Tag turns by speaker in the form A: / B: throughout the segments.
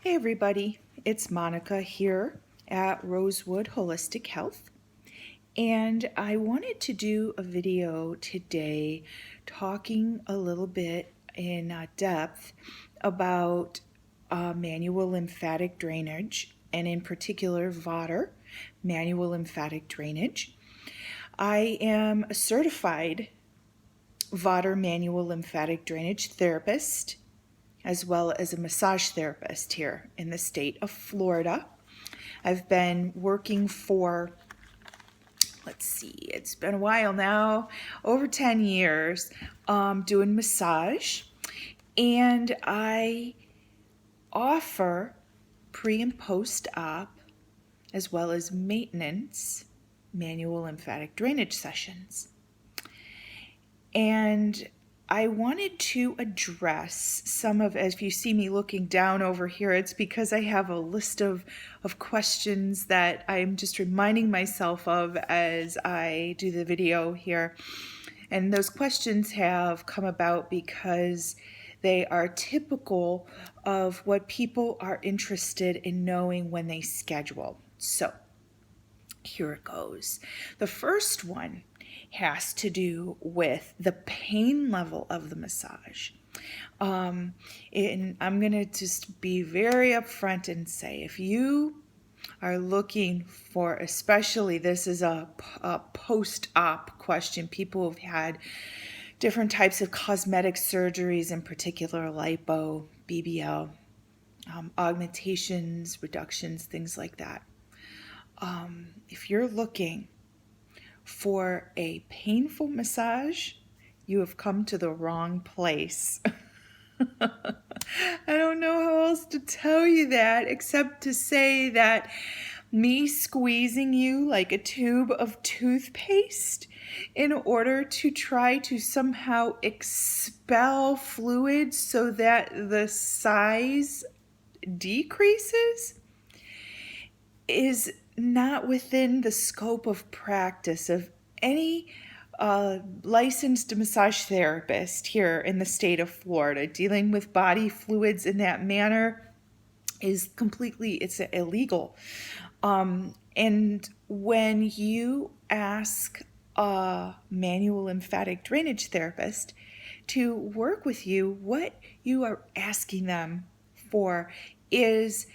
A: Hey everybody, it's Monica here at Rosewood Holistic Health, and I wanted to do a video today talking a little bit in depth about manual lymphatic drainage, and in particular Vodder, manual lymphatic drainage. I am a certified Vodder manual lymphatic drainage therapist, as well as a massage therapist here in the state of Florida. I've been working for, it's been a while now, over 10 years, doing massage. And I offer pre and post-op, as well as maintenance, manual lymphatic drainage sessions. And I wanted to address some of, as you see me looking down over here, it's because I have a list of questions that I'm just reminding myself of as I do the video here. And those questions have come about because they are typical of what people are interested in knowing when they schedule. So here it goes. The first one has to do with the pain level of the massage. And I'm going to just be very upfront and say, if you are looking for, especially this is a post-op question, people have had different types of cosmetic surgeries, in particular lipo, BBL, augmentations, reductions, things like that. If you're looking for a painful massage, you have come to the wrong place. I don't know how else to tell you that except to say that me squeezing you like a tube of toothpaste in order to try to somehow expel fluid so that the size decreases is not within the scope of practice of any licensed massage therapist here in the state of Florida. Dealing with body fluids in that manner is it's illegal. And when you ask a manual lymphatic drainage therapist to work with you, what you are asking them for is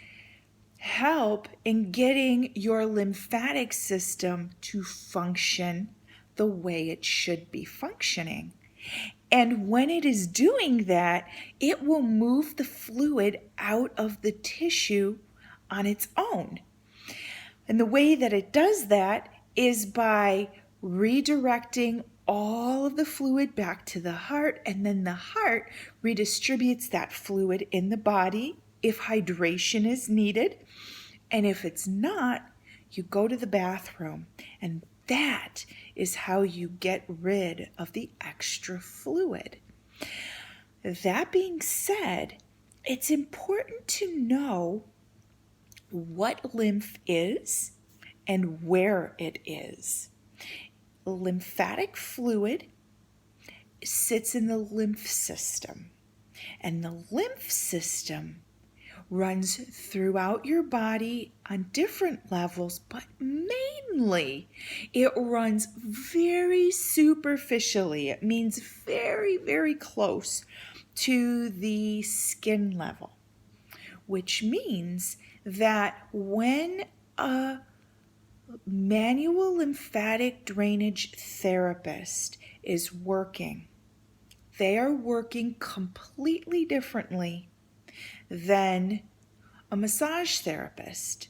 A: help in getting your lymphatic system to function the way it should be functioning. And when it is doing that, it will move the fluid out of the tissue on its own. And the way that it does that is by redirecting all of the fluid back to the heart, and then the heart redistributes that fluid in the body if hydration is needed. And if it's not, you go to the bathroom, and that is how you get rid of the extra fluid. That being said, it's important to know what lymph is and where it is. Lymphatic fluid sits in the lymph system, and the lymph system runs throughout your body on different levels, but mainly it runs very superficially. It means very, very close to the skin level, which means that when a manual lymphatic drainage therapist is working, they are working completely differently than a massage therapist.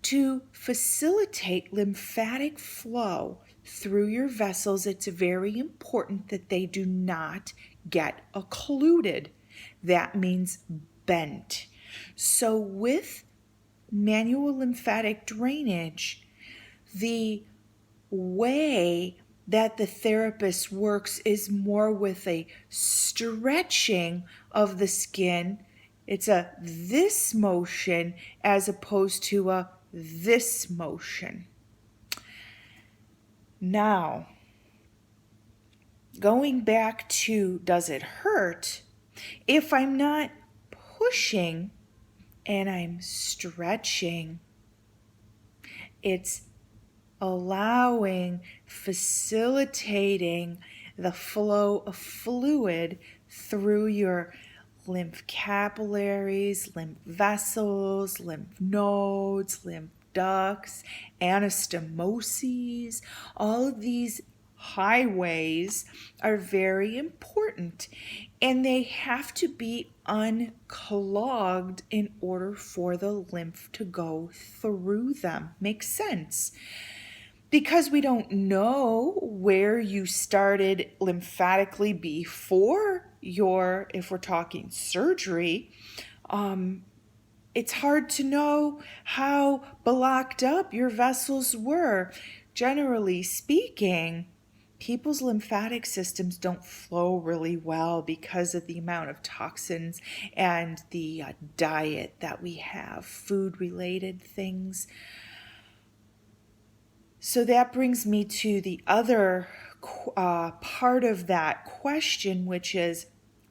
A: To facilitate lymphatic flow through your vessels, it's very important that they do not get occluded. That means bent. So with manual lymphatic drainage, the way that the therapist works is more with a stretching of the skin. It's a this motion as opposed to a this motion. Now, going back to does it hurt? If I'm not pushing and I'm stretching. It's allowing, facilitating the flow of fluid through your lymph capillaries, lymph vessels, lymph nodes, lymph ducts, anastomoses. All of these highways are very important, and they have to be unclogged in order for the lymph to go through them. Makes sense? Because we don't know where you started lymphatically before if we're talking surgery, it's hard to know how blocked up your vessels were. Generally speaking, people's lymphatic systems don't flow really well because of the amount of toxins and the diet that we have, food-related things. So that brings me to the other part of that question, which is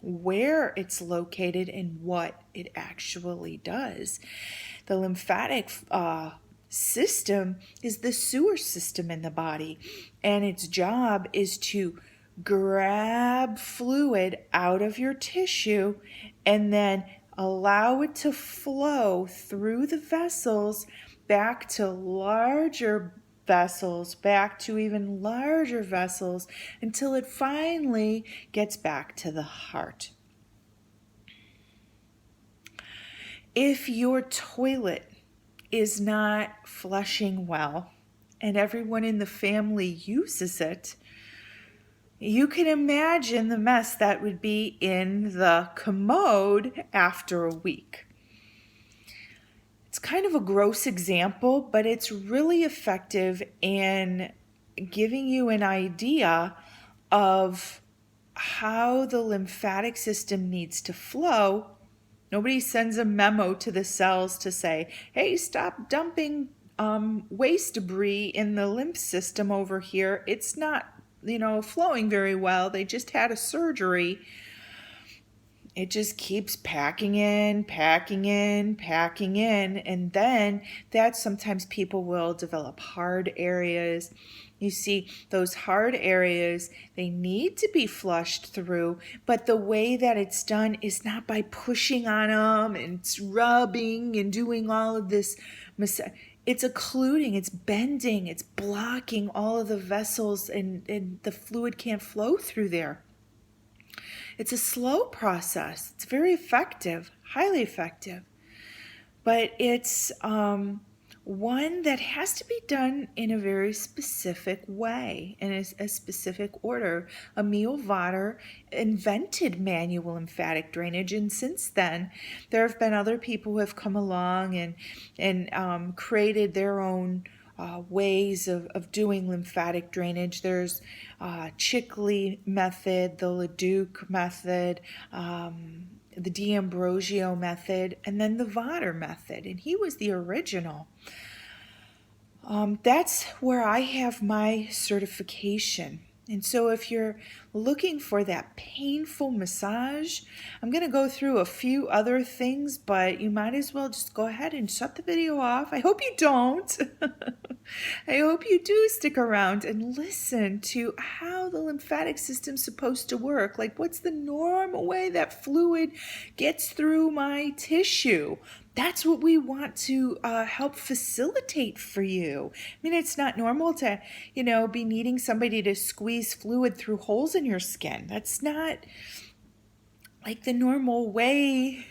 A: where it's located and what it actually does. The lymphatic system is the sewer system in the body, and its job is to grab fluid out of your tissue and then allow it to flow through the vessels back to larger vessels, back to even larger vessels, until it finally gets back to the heart. If your toilet is not flushing well and everyone in the family uses it, you can imagine the mess that would be in the commode after a week. It's kind of a gross example, but it's really effective in giving you an idea of how the lymphatic system needs to flow. Nobody sends a memo to the cells to say, hey, stop dumping waste debris in the lymph system over here. It's not, flowing very well. They just had a surgery. It just keeps packing in, and then that sometimes people will develop hard areas. You see, those hard areas, they need to be flushed through, but the way that it's done is not by pushing on them and rubbing and doing all of this. It's occluding, it's bending, it's blocking all of the vessels, and the fluid can't flow through there. It's a slow process. It's very effective, highly effective. But it's one that has to be done in a very specific way, in a specific order. Emil Vodder invented manual lymphatic drainage, and since then, there have been other people who have come along and created their own ways of doing lymphatic drainage. There's Chickley method, the Leduc method, the D'Ambrosio method, and then the Vodder method, and he was the original. That's where I have my certification. And so if you're looking for that painful massage, I'm going to go through a few other things, but you might as well just go ahead and shut the video off. I hope you don't. I hope you do stick around and listen to how the lymphatic system's supposed to work. Like, what's the normal way that fluid gets through my tissue? That's what we want to help facilitate for you. I mean, it's not normal to, be needing somebody to squeeze fluid through holes in your skin. That's not like the normal way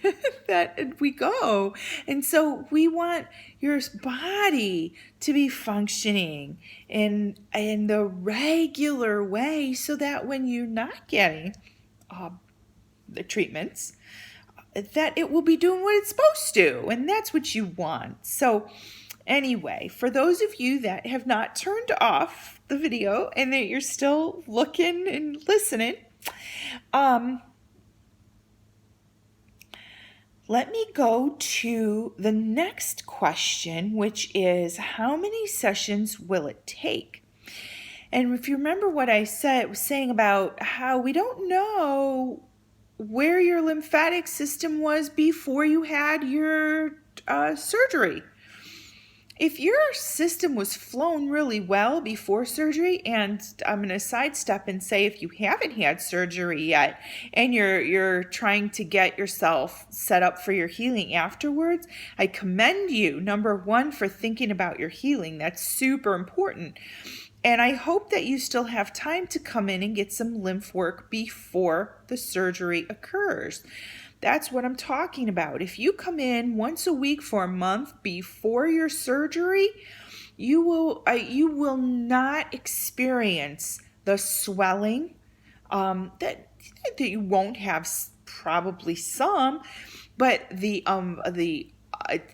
A: that we go. And so we want your body to be functioning in the regular way, so that when you're not getting the treatments, that it will be doing what it's supposed to, and that's what you want. So anyway, for those of you that have not turned off the video and that you're still looking and listening, let me go to the next question, which is, how many sessions will it take? And if you remember what I was saying about how we don't know where your lymphatic system was before you had your surgery. If your system was flown really well before surgery, and I'm going to sidestep and say if you haven't had surgery yet and you're trying to get yourself set up for your healing afterwards, I commend you, number one, for thinking about your healing. That's super important. And I hope that you still have time to come in and get some lymph work before the surgery occurs. That's what I'm talking about. If you come in once a week for a month before your surgery, you will not experience the swelling that you won't have, probably some, but the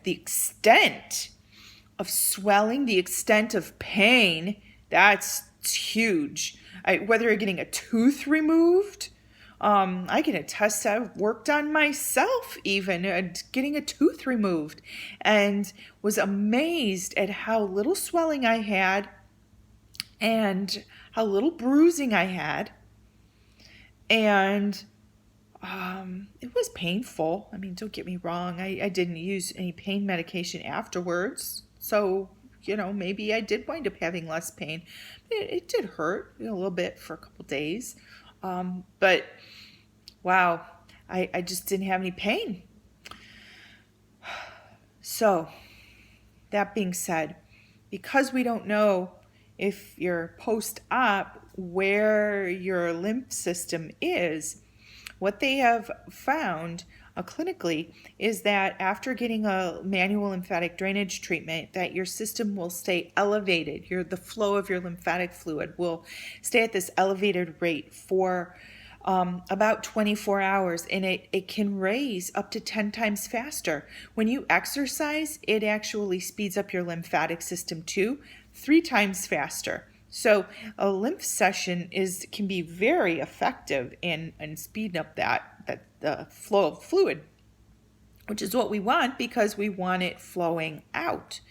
A: extent of swelling, the extent of pain, that's huge. Whether you're getting a tooth removed, I can attest I've worked on myself even getting a tooth removed and was amazed at how little swelling I had and how little bruising I had. And it was painful. I mean, don't get me wrong. I didn't use any pain medication afterwards. So, maybe I did wind up having less pain. It did hurt a little bit for a couple days. But wow, I just didn't have any pain. So that being said, because we don't know if you're post-op where your lymph system is, what they have found clinically is that after getting a manual lymphatic drainage treatment, that your system will stay elevated. The flow of your lymphatic fluid will stay at this elevated rate for about 24 hours, and it can raise up to 10 times faster. When you exercise, it actually speeds up your lymphatic system too, 3 times faster. So a lymph session can be very effective in speeding up the flow of fluid, which is what we want because we want it flowing out.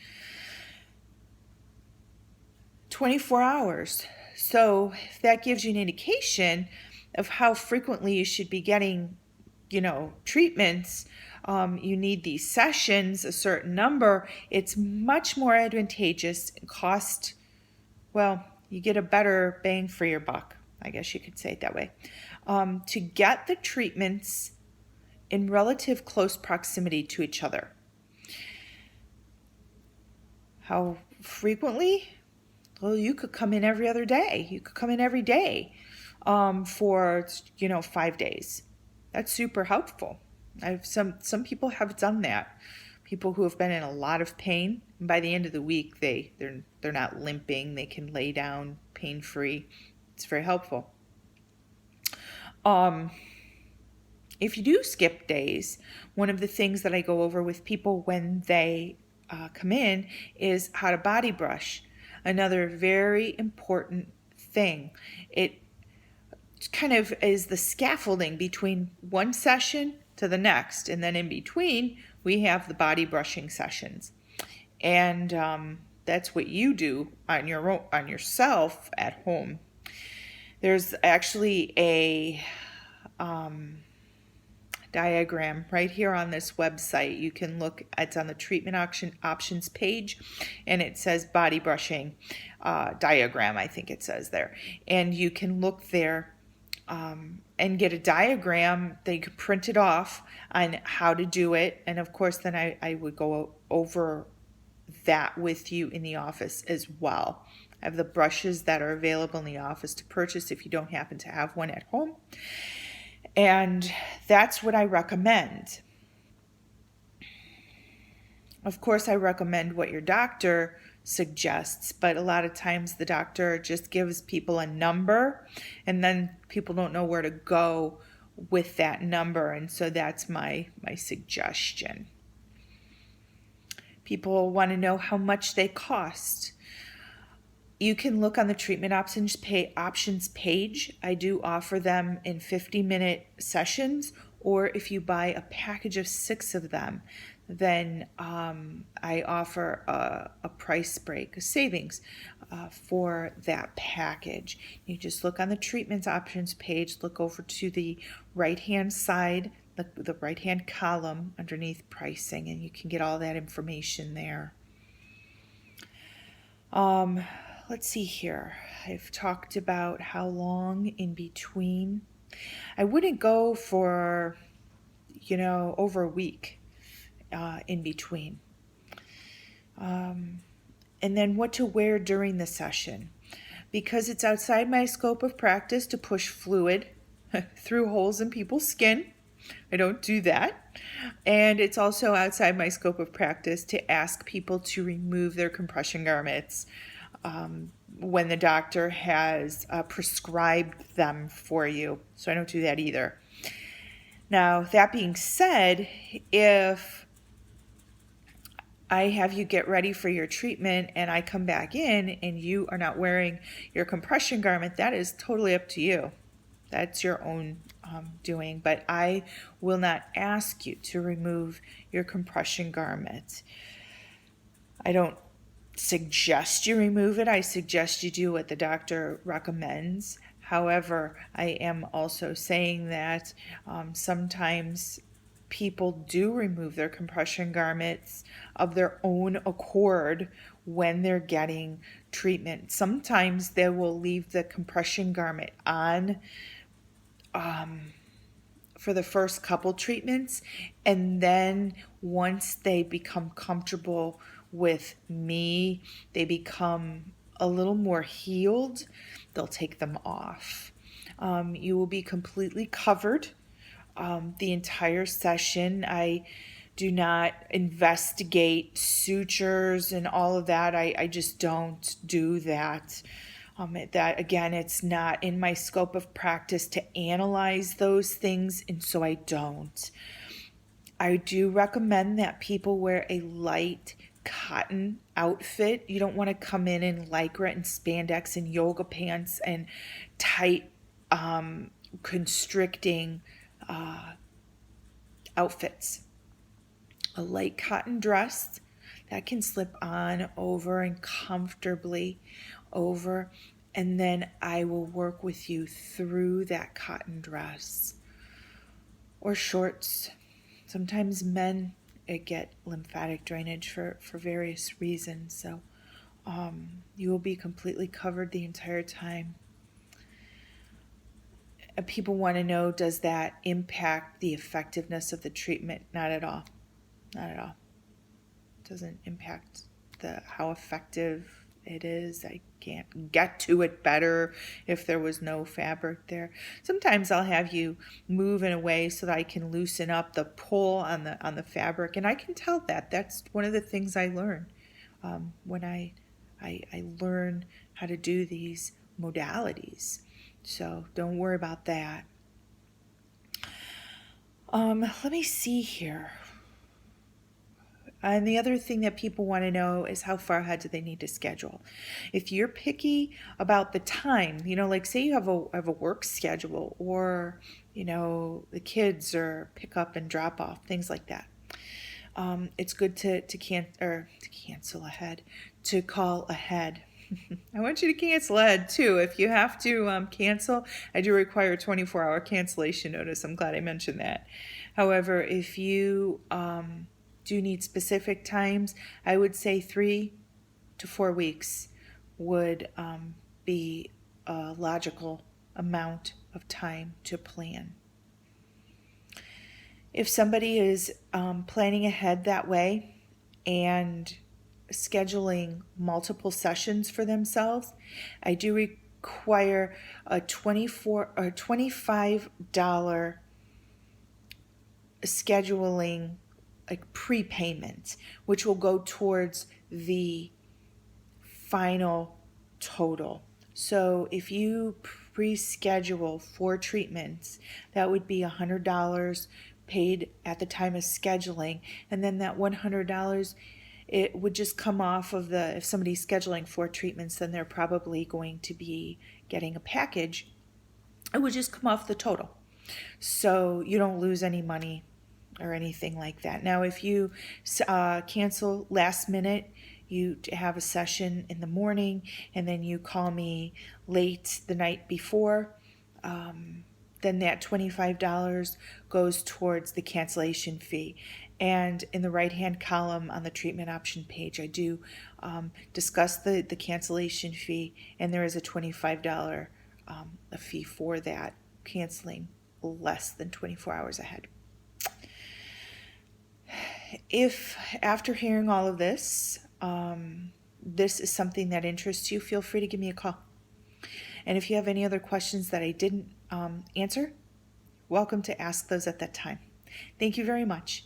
A: 24 hours. So that gives you an indication of how frequently you should be getting, treatments. You need these sessions, a certain number. It's much more advantageous and you get a better bang for your buck, I guess you could say it that way, to get the treatments in relative close proximity to each other. How frequently? Well, you could come in every other day. You could come in every day for 5 days. That's super helpful. Some people have done that. People who have been in a lot of pain, and by the end of the week they're not limping. They can lay down pain-free. It's very helpful. If you do skip days, one of the things that I go over with people when they come in is how to body brush. Another very important thing. It kind of is the scaffolding between one session to the next, and then in between we have the body brushing sessions, and that's what you do on yourself at home. There's actually a diagram right here on this website. You can look, it's on the treatment options page, and it says body brushing diagram, I think it says there. And you can look there and get a diagram that you could print it off on how to do it. And of course, then I would go over that with you in the office as well. I have the brushes that are available in the office to purchase if you don't happen to have one at home. And that's what I recommend. Of course, I recommend what your doctor suggests, but a lot of times the doctor just gives people a number, and then people don't know where to go with that number, and so that's my suggestion. People want to know how much they cost. You can look on the treatment options page. I do offer them in 50-minute sessions, or if you buy a package of 6 of them, then I offer a price break, a savings for that package. You just look on the treatment options page, look over to the right-hand side. the right-hand column underneath pricing, and you can get all that information there. Let's see here. I've talked about how long in between. I wouldn't go for, over a week in between. And then what to wear during the session. Because it's outside my scope of practice to push fluid through holes in people's skin, I don't do that. And it's also outside my scope of practice to ask people to remove their compression garments when the doctor has prescribed them for you. So I don't do that either. Now, that being said, if I have you get ready for your treatment and I come back in and you are not wearing your compression garment, that is totally up to you. That's your own doing, but I will not ask you to remove your compression garment. I don't suggest you remove it. I suggest you do what the doctor recommends. However, I am also saying that sometimes people do remove their compression garments of their own accord when they're getting treatment. Sometimes they will leave the compression garment on for the first couple treatments, and then once they become comfortable with me, they become a little more healed, they'll take them off. You will be completely covered the entire session. I do not investigate sutures and all of that. I just don't do that. That again, it's not in my scope of practice to analyze those things, and so I don't. I do recommend that people wear a light cotton outfit. You don't want to come in lycra and spandex and yoga pants and tight, constricting outfits. A light cotton dress that can slip on over and comfortably over, and then I will work with you through that cotton dress. Or shorts. Sometimes men get lymphatic drainage for various reasons, so you will be completely covered the entire time. People want to know, does that impact the effectiveness of the treatment? Not at all. Not at all. It doesn't impact how effective it is. I can't get to it better if there was no fabric there. Sometimes I'll have you move in a way so that I can loosen up the pull on the fabric, and I can tell that. That's one of the things I learn when I learn how to do these modalities. So don't worry about that. Let me see here. And the other thing that people want to know is how far ahead do they need to schedule. If you're picky about the time, like say you have a work schedule, or the kids or pick up and drop off, things like that. It's good to cancel ahead, to call ahead. I want you to cancel ahead too. If you have to cancel, I do require a 24-hour cancellation notice. I'm glad I mentioned that. However, if you do need specific times, I would say 3 to 4 weeks would be a logical amount of time to plan. If somebody is planning ahead that way and scheduling multiple sessions for themselves, I do require a $25 scheduling prepayment, which will go towards the final total. So if you pre-schedule 4 treatments, that would be $100 paid at the time of scheduling, and then that $100, it would just come off of if somebody's scheduling 4 treatments, then they're probably going to be getting a package. It would just come off the total, so you don't lose any money or anything like that. Now, if you cancel last minute, you have a session in the morning and then you call me late the night before, then then that $25 goes towards the cancellation fee. And in the right-hand column on the treatment option page, I do discuss the cancellation fee, and there is a $25 a fee for that, canceling less than 24 hours ahead. If after hearing all of this, this is something that interests you, feel free to give me a call. And if you have any other questions that I didn't answer, welcome to ask those at that time. Thank you very much.